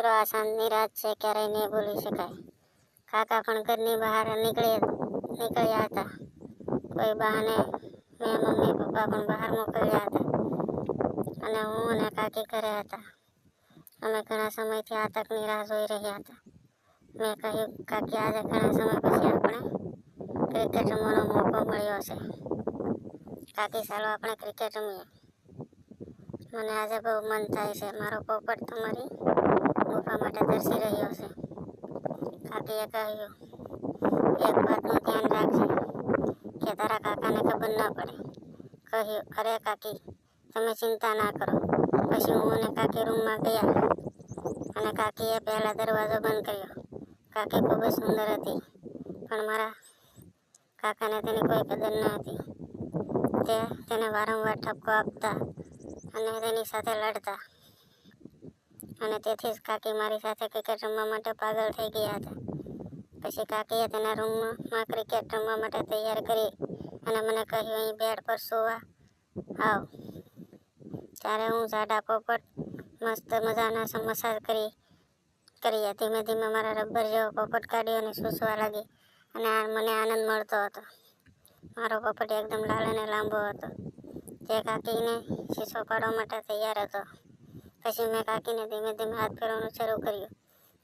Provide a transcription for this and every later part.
મિત્રો, આ સાંજની રાત છે, ક્યારેય નહીં ભૂલી શકાય. કાકા પણ ઘરની બહાર નીકળ્યા હતા. કોઈ બહાને મેં મમ્મી પપ્પા પણ બહાર મોકલ્યા હતા અને હું અને કાકી ઘરે હતા. અમે ઘણા સમયથી આ તકની રાહ જોઈ રહ્યા હતા. મેં કહ્યું, કાકી, આજે ઘણા સમય પછી આપણે ક્રિકેટ રમવાનો મોકો મળ્યો છે. કાકી, ચાલો આપણે ક્રિકેટ રમીએ. મને આજે બહુ મન થાય છે. મારો પોપટ તમારી ગુફા માટે તરસી રહ્યો છે. કાકીએ કહ્યું, એક વાતનું ધ્યાન રાખજે કે તારા કાકાને ખબર ન પડે. કહ્યું, અરે કાકી, તમે ચિંતા ના કરો. પછી હું અને કાકી રૂમમાં ગયા અને કાકીએ પહેલા દરવાજો બંધ કર્યો. કાકી ખૂબ જ સુંદર હતી, પણ મારા કાકાને તેની કોઈ કદર ન હતી. તે તેને વારંવાર ઠપકો આપતા અને તેની સાથે લડતા, અને તેથી જ કાકી મારી સાથે ક્રિકેટ રમવા માટે પાગલ થઈ ગયા હતા. પછી કાકીએ તેના રૂમમાં ક્રિકેટ રમવા માટે તૈયાર કરી અને મને કહ્યું, અહીં બેડ પર સૂવા આવ. ત્યારે હું જાડા પોપટ મસ્ત મજાના મસાજ કર્યા. ધીમે ધીમે મારા રબર જેવો પોપટ કાઢ્યો અને સૂસવા લાગી અને મને આનંદ મળતો હતો. મારો પોપટ એકદમ લાલ અને લાંબો હતો. તે કાકીને શીશો પાડવા માટે તૈયાર હતો. પછી મેં કાકીને ધીમે ધીમે હાથ ફેરવવાનું શરૂ કર્યું.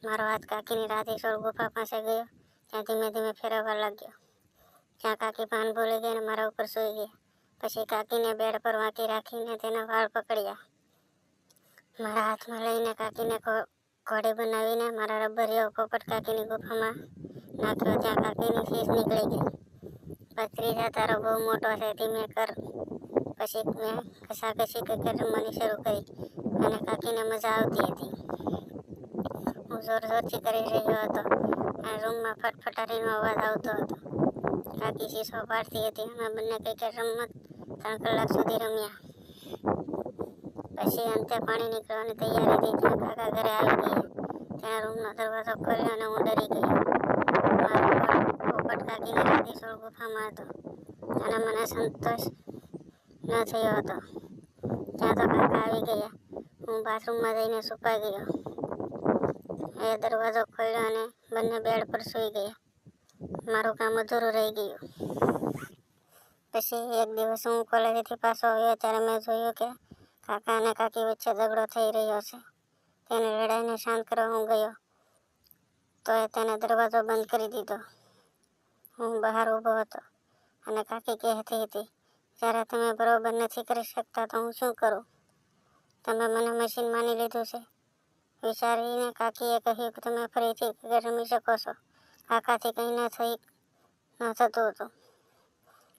મારો હાથ કાકીની રાધેશ્વર ગુફા પાસે ગયો, ત્યાં ધીમે ધીમે ફેરવવા લાગ્યો. ત્યાં કાકી ભાન ભૂલી ગઈ અને મારા ઉપર સૂઈ ગઈ. પછી કાકીને બેડ પર વાંકી રાખીને તેના વાળ પકડ્યા. મારા હાથમાં લઈને કાકીને ઘોડી બનાવીને મારા રબર જેવો પોપટ કાકીની ગુફામાં નાખ્યો. ત્યાં કાકીની શીશ નીકળી ગઈ. ભત્રીજા, તારો બહુ મોટો છે, ધીમે કર. પછી મેં ઘસાઘસી ક્રિકેટ રમવાની શરૂ કરી અને કાકીને મજા આવતી હતી. હું જોરથી કરી રહ્યો હતો અને રૂમમાં ફટફટારીનો અવાજ આવતો હતો. કાકી શીશો પાડતી હતી. અમે બંને ક્રિકેટ રમત 3 કલાક સુધી રમ્યા. પછી અંતે પાણી નીકળવાની તૈયારી થઈ. ત્યાં કાકા ઘરે આવી ગયા. તેના રૂમનો દરવાજો ખોલ્યો અને હું ડરી ગઈ. મારો પોપટ કાકીની રાધેશ્વર ગુફામાં હતો અને મને સંતોષ ન થયો હતો. ત્યાં તો કાકા આવી ગયા. હું બાથરૂમમાં જઈને છુપાઈ ગયો. એ દરવાજો ખોલ્યો અને બંને બેડ પર સૂઈ ગયા. મારું કામ અધૂરું રહી ગયું. પછી એક દિવસ હું કોલેજથી પાછો આવ્યો ત્યારે મેં જોયું કે કાકા અને કાકી વચ્ચે ઝઘડો થઈ રહ્યો છે. તેની લડાઈને શાંત કરવા હું ગયો તો તેને દરવાજો બંધ કરી દીધો. હું બહાર ઊભો હતો અને કાકી કહેતી હતી, જ્યારે તમે બરોબર નથી કરી શકતા તો હું શું કરું? તમે મને મશીન માની લીધું છે. વિચારીને કાકીએ કહ્યું કે તમે ફરીથી ક્રિકેટ રમી શકો છો. કાકાથી કંઈ ન થતું હતું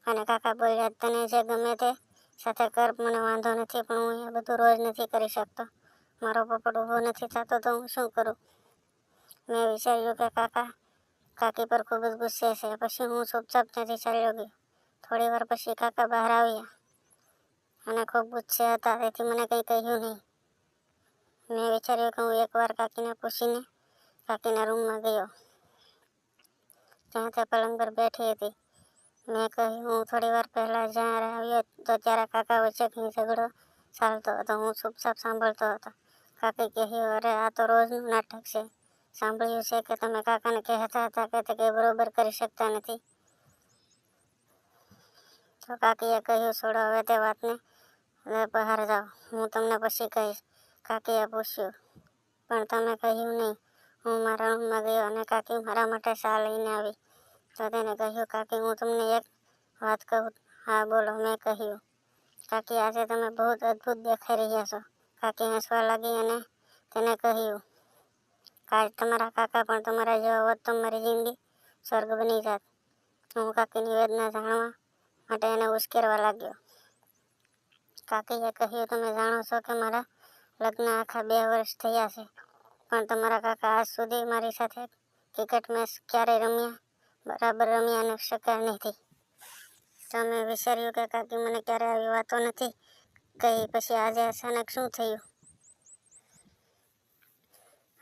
અને કાકા બોલ્યા, તને જે ગમે તે સાથે કર, મને વાંધો નથી, પણ હું એ બધું રોજ નથી કરી શકતો. મારો પોપટ ઊભો નથી થતો તો હું શું કરું? મેં વિચાર્યું કે કાકી પર ખૂબ જ ગુસ્સે છે. પછી હું ચૂપચાપ ત્યાંથી ચાલ્યો ગયો. થોડી વાર પછી કાકા બહાર આવ્યા અને ખૂબ ગુસ્સે હતા, તેથી મને કંઈ કહ્યું નહીં. મેં વિચાર્યું કે હું એકવાર કાકીને પૂછીને કાકીના રૂમમાં ગયો. ત્યાં તે પલંગ પર બેઠી હતી. મેં કહ્યું, હું થોડી વાર પહેલાં જ્યારે આવ્યો તો ત્યારે કાકા વચ્ચે કંઈ ઝઘડો ચાલતો હતો. હું ચૂપચાપ સાંભળતો હતો. કાકી કહ્યું, અરે આ તો રોજનું નાટક છે. સાંભળ્યું છે કે તમે કાકાને કહેતા હતા કે તે કંઈ બરોબર કરી શકતા નથી. તો કાકીએ કહ્યું, છોડો હવે તે વાતને, હવે બહાર જાઓ, હું તમને પછી કહીશ. કાકીએ પૂછ્યું, પણ તમે કહ્યું નહીં. હું મારા રૂમમાં ગયો અને કાકી મારા માટે ચા લઈને આવી. તો તેને કહ્યું, કાકી, હું તમને એક વાત કહું? હા, બોલો. મેં કહ્યું, કાકી, આજે તમે બહુ અદ્ભુત દેખાઈ રહ્યા છો. કાકી હસવા લાગી અને તેને કહ્યું, કાશ તમારા કાકા પણ તમારા જેવા હોત તો મારી જિંદગી સ્વર્ગ બની જાત. હું કાકીની વેદના જાણવા માટે એને ઉશ્કેરવા લાગ્યો. કાકીએ કહ્યું, તમે જાણો છો કે મારા લગ્ન આખા 2 વર્ષ થયા છે, પણ તમારા કાકા આજ સુધી મારી સાથે ક્રિકેટ મેચ ક્યારેય બરાબર રમ્યા અને શક્યા નથી. તો મેં વિચાર્યું કે કાકી મને ક્યારે આવી વાતો નથી કહી. પછી આજે અચાનક શું થયું?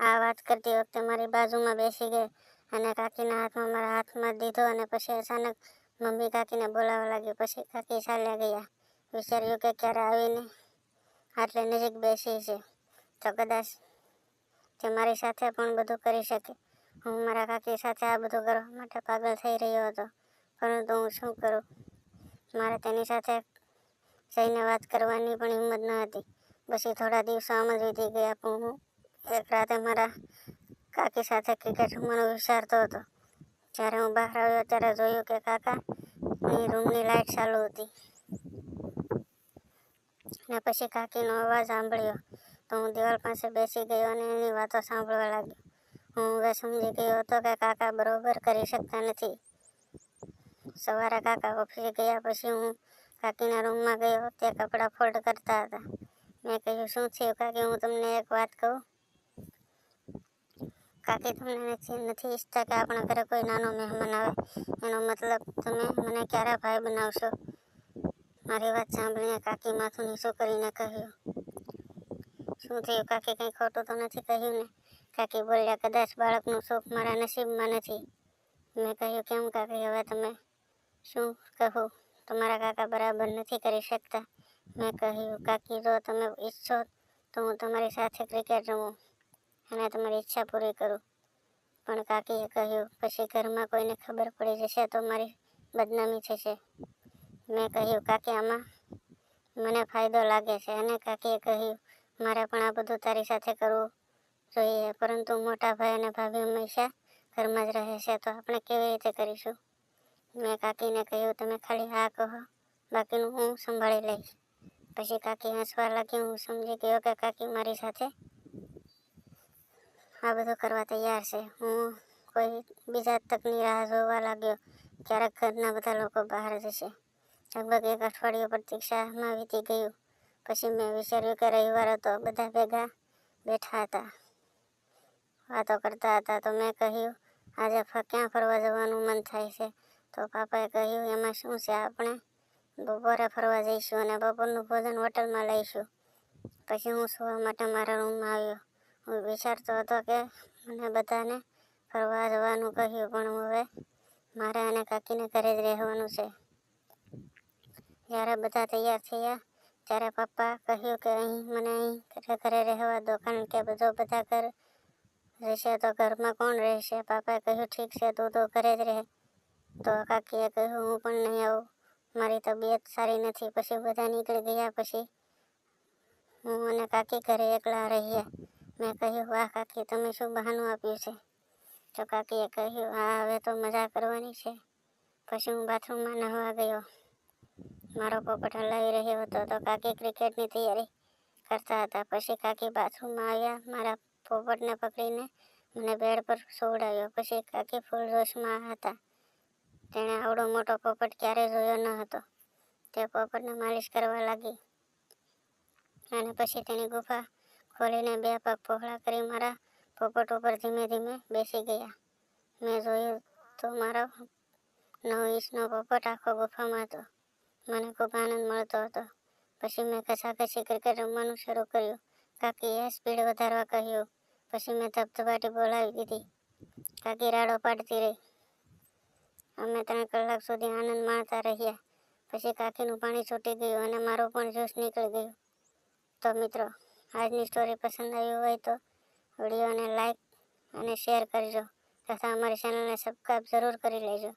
આ વાત કરતી વખતે મારી બાજુમાં બેસી ગઈ અને કાકીના હાથમાં મારા હાથમાં દીધો અને પછી અચાનક મમ્મી કાકીને બોલાવવા લાગી. પછી કાકી ચાલ્યા ગયા. વિચાર્યું કે ક્યારે આવીને આટલી નજીક બેસી છે તો કદાચ જે મારી સાથે પણ બધું કરી શકે. હું મારા કાકી સાથે આ બધું કરવા માટે પાગલ થઈ રહ્યો હતો, પરંતુ હું શું કરું? મારે તેની સાથે જઈને વાત કરવાની પણ હિંમત ન હતી. પછી થોડા દિવસો આમ જ વીતી ગયા. પણ હું એક રાતે મારા કાકી સાથે ક્રિકેટ રમવાનું વિચારતો હતો. જ્યારે હું બહાર આવ્યો ત્યારે જોયું કે કાકાની રૂમની લાઇટ ચાલુ હતી. અને પછી કાકીનો અવાજ સાંભળ્યો તો હું દિવાલ પાસે બેસી ગયો અને એની વાતો સાંભળવા લાગ્યો. હું હવે સમજી ગયો હતો કે કાકા બરોબર કરી શકતા નથી. સવારે કાકા ઓફિસે ગયા પછી હું કાકીના રૂમમાં ગયો. તે કપડાં ફોલ્ડ કરતા હતા. મેં કહ્યું, શું થયું કાકી? હું તમને એક વાત કહું. કાકી, તમને નથી ઈચ્છતા કે આપણા ઘરે કોઈ નાનો મહેમાન આવે? એનો મતલબ તમે મને ક્યારે ભાઈ બનાવશો? મારી વાત સાંભળીને કાકી માથું નીચું કરીને કહ્યું, શું થયું કાકી? કંઈ ખોટું તો નથી કહ્યું ને? કાકી બોલ્યા, કદાચ બાળકનું સુખ મારા નસીબમાં નથી. મેં કહ્યું, કેમ કાકી? હવે તમે શું કહું? તમારા કાકા બરાબર નથી કરી શકતા. મેં કહ્યું, કાકી જો તમે ઈચ્છો તો હું તમારી સાથે ક્રિકેટ રમું અને તમારી ઈચ્છા પૂરી કરું. પણ કાકીએ કહ્યું, પછી ઘરમાં કોઈને ખબર પડી જશે તો મારી બદનામી થશે. મેં કહ્યું, કાકી આમાં મને ફાયદો લાગે છે. અને કાકીએ કહ્યું, મારે પણ આ બધું તારી સાથે કરવું જોઈએ, પરંતુ મોટા ભાઈ અને ભાભી હંમેશા ઘરમાં જ રહે છે, તો આપણે કેવી રીતે કરીશું? મેં કાકીને કહ્યું, તમે ખાલી હા કહો, બાકીનું હું સંભાળી લઈશ. પછી કાકી હસવા લાગી. હું સમજી ગયો કે કાકી મારી સાથે આ બધું કરવા તૈયાર છે. હું કોઈ બીજા તકની રાહ જોવા લાગ્યો. ક્યારેક ઘરના બધા લોકો બહાર જશે. લગભગ એક અઠવાડિયું પ્રતીક્ષામાં વીતી ગયું. પછી મેં વિચાર્યું કે રવિવાર હતો, બધા ભેગા બેઠા હતા, વાતો કરતા હતા. તો મેં કહ્યું, આજે ક્યાં ફરવા જવાનું મન થાય છે? તો પાપાએ કહ્યું, એમાં શું છે, આપણે બપોરે ફરવા જઈશું અને બપોરનું ભોજન હોટલમાં લઈશું. પછી હું સુવા માટે મારા રૂમમાં આવ્યો. હું વિચારતો હતો કે મને બધાને ફરવા જવાનું કહ્યું, પણ હવે મારે અને કાકીને ઘરે જ રહેવાનું છે. જ્યારે બધા તૈયાર થયા ત્યારે પપ્પા કહ્યું કે મને અહીં ઘરે રહેવા દો, કારણ કે જો બધા ઘર રહેશે તો ઘરમાં કોણ રહેશે? પાપાએ કહ્યું, ઠીક છે, તું તો ઘરે જ રહે. તો કાકીએ કહ્યું, હું પણ નહીં આવું, મારી તબિયત સારી નથી. પછી બધા નીકળી ગયા. પછી હું અને કાકી ઘરે એકલા રહ્યા. મેં કહ્યું, વાહ કાકી, તમે શું બહાનું આપ્યું છે? તો કાકીએ કહ્યું, હા, હવે તો મજા કરવાની છે. પછી હું બાથરૂમમાં નહાવા ગયો. મારો પોપટ હલાવી રહ્યો હતો તો કાકી ક્રિકેટની તૈયારી કરતા હતા. પછી કાકી બાથરૂમમાં આવ્યા. મારા પોપટને પકડીને મને બેડ પર સુવડાવ્યો. પછી કાકી ફૂલ જોશમાં હતા. તેણે આવડો મોટો પોપટ ક્યારેય જોયો ન હતો. તે પોપટને માલિશ કરવા લાગી અને પછી તેની ગુફા ખોલીને બે પગ પહોળા કરી મારા પોપટ ઉપર ધીમે ધીમે બેસી ગયા. મેં જોયું તો મારો 9 ઇંચનો પોપટ આખો ગુફામાં હતો. મને ખૂબ આનંદ મળતો હતો. પછી મેં ઘસાઘસી ક્રિકેટ રમવાનું શરૂ કર્યું. કાકીએ સ્પીડ વધારવા કહ્યું. પછી મેં ધબધબાટી બોલાવી દીધી. કાકી રાડો પાડતી રહી. અમે 3 કલાક સુધી આનંદ માણતા રહ્યા. પછી કાકીનું પાણી છૂટી ગયું અને મારું પણ જ્યુસ નીકળી ગયું. તો મિત્રો, આજની સ્ટોરી પસંદ આવી હોય તો વિડીયોને લાઈક અને શેર કરજો તથા અમારી ચેનલને સબસ્ક્રાઈબ જરૂર કરી લેજો.